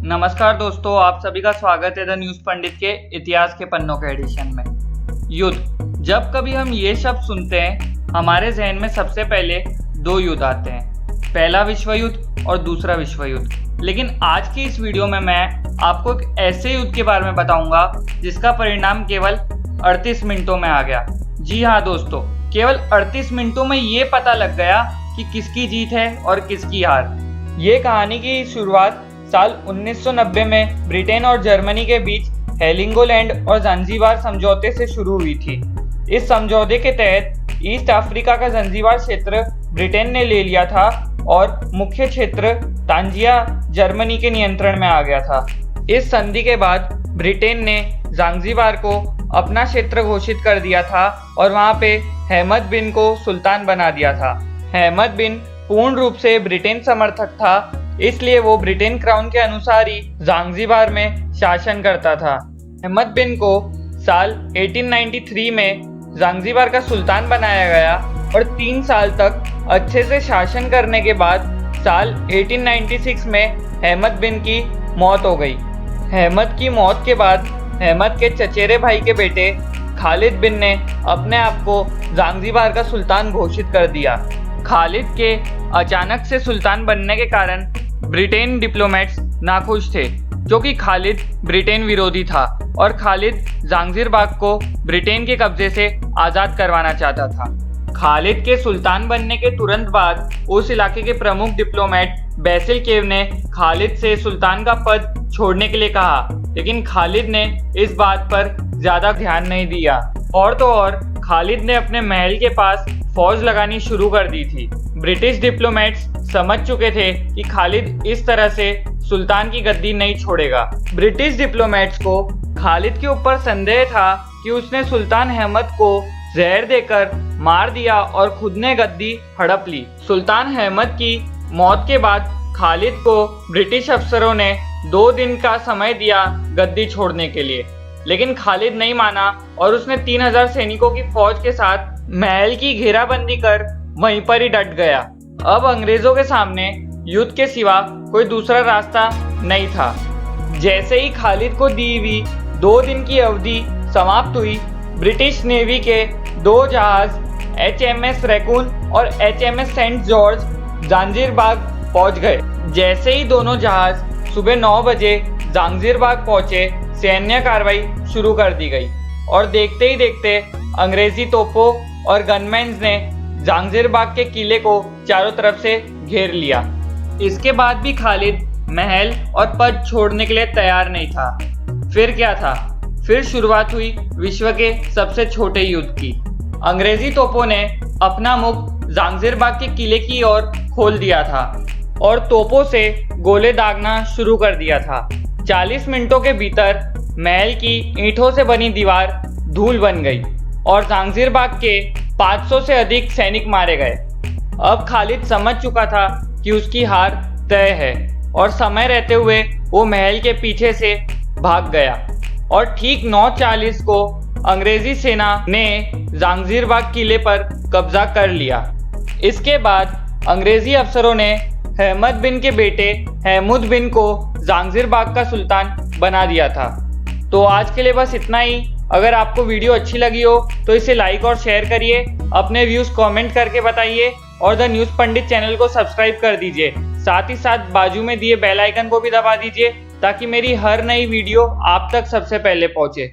नमस्कार दोस्तों, आप सभी का स्वागत है द न्यूज़ पंडित के इतिहास के पन्नों के एडिशन में। युद्ध, जब कभी हम ये शब्द सुनते हैं हमारे जहन में सबसे पहले दो युद्ध आते हैं, पहला विश्व युद्ध और दूसरा विश्व युद्ध। लेकिन आज की इस वीडियो में मैं आपको एक ऐसे युद्ध के बारे में बताऊंगा जिसका परिणाम केवल 38 मिनटों में आ गया। जी हाँ दोस्तों, केवल 38 मिनटों में ये पता लग गया कि किसकी जीत है और किसकी हार। ये कहानी की शुरुआत साल 1990 में ब्रिटेन और जर्मनी के बीच हेलिंगोलैंड और ज़ांज़ीबार समझौते से शुरू हुई थी। इस समझौते के तहत ईस्ट अफ्रीका का ज़ांज़ीबार क्षेत्र ब्रिटेन ने ले लिया था और मुख्य क्षेत्र तांजिया जर्मनी के नियंत्रण में आ गया था। इस संधि के बाद ब्रिटेन ने ज़ांज़ीबार को अपना क्षेत्र घोषित कर दिया था और वहां पे अहमद बिन को सुल्तान बना दिया था। अहमद बिन पूर्ण रूप से ब्रिटेन समर्थक था, इसलिए वो ब्रिटेन क्राउन के अनुसार ही ज़ांज़ीबार में शासन करता था। अहमद बिन को साल 1893 में ज़ांज़ीबार का सुल्तान बनाया गया और 3 साल तक अच्छे से शासन करने के बाद साल 1896 में अहमद बिन की मौत हो गई। अहमद की मौत के बाद अहमद के चचेरे भाई के बेटे खालिद बिन ने अपने आप को ज़ांज़ीबार का सुल्तान घोषित कर दिया। खालिद के अचानक से सुल्तान बनने के कारण ब्रिटेन डिप्लोमेट्स नाखुश थे, क्योंकि खालिद ब्रिटेन विरोधी था और खालिद ज़ांज़ीबार को ब्रिटेन के कब्जे से आज़ाद करवाना चाहता था। खालिद के सुल्तान बनने के तुरंत बाद उस इलाके के प्रमुख डिप्लोमेट बैसिल केव ने खालिद से सुल्तान का पद छोड़ने के लिए कहा, लेकिन खालिद ने इस बात पर ज़्यादा ध्यान नहीं दिया। और तो और खालिद ने अपने महल के पास फौज लगानी शुरू कर दी थी। ब्रिटिश डिप्लोमेट्स समझ चुके थे कि खालिद इस तरह से सुल्तान की गद्दी नहीं छोड़ेगा। ब्रिटिश डिप्लोमेट्स को खालिद के ऊपर संदेह था कि उसने सुल्तान अहमद को जहर देकर मार दिया और खुद ने गद्दी हड़प ली। सुल्तान अहमद की मौत के बाद खालिद को ब्रिटिश अफसरों ने 2 दिन का समय दिया गद्दी छोड़ने के लिए, लेकिन खालिद नहीं माना और उसने 3000 सैनिकों की फौज के साथ महल की घेराबंदी कर वहीं पर ही डट गया। अब अंग्रेजों के सामने युद्ध के सिवा कोई दूसरा रास्ता नहीं था। जैसे ही खालिद को दी हुई 2 दिन की अवधि समाप्त हुई, ब्रिटिश नेवी के 2 जहाज HMS रैकून और HMS सेंट जॉर्ज ज़ांज़ीबार पहुंच गए। जैसे ही दोनों जहाज सुबह 9 बजे ज़ांज़ीबार पहुंचे, सैन्य कार्रवाई शुरू कर दी गई और देखते ही देखते अंग्रेजी तोपों और गनमैन्स ने ज़ांज़ीबार के किले को चारों तरफ से घेर लिया। इसके बाद भी खालिद महल और पद छोड़ने के लिए तैयार नहीं था। फिर क्या था? फिर शुरुआत हुई विश्व के सबसे छोटे युद्ध की। अंग्रेजी तोपों ने अपना मुख ज़ांज़ीबार के किले की ओर खोल दिया था और तोपों से गोले दागना शुरू कर दिया था। 40 मिनटों के भीतर महल की ईंटों से बनी दीवार धूल बन गई और ज़ांज़ीबार के 500 से अधिक सैनिक मारे गए। अब खालिद समझ चुका था कि उसकी हार तय है और समय रहते हुए वो महल के पीछे से भाग गया और ठीक 9:40 को अंग्रेजी सेना ने ज़ांज़ीबार किले पर कब्जा कर लिया। इसके बाद अंग्रेजी अफसरों ने अहमद बिन के बेटे अहमद बिन को ज़ांज़ीबार का सुल्तान बना दिया था। तो आज के लिए बस इतना ही। अगर आपको वीडियो अच्छी लगी हो तो इसे लाइक और शेयर करिए, अपने व्यूज़ कमेंट करके बताइए और द न्यूज़ पंडित चैनल को सब्सक्राइब कर दीजिए। साथ ही साथ बाजू में दिए बेल आइकन को भी दबा दीजिए ताकि मेरी हर नई वीडियो आप तक सबसे पहले पहुंचे।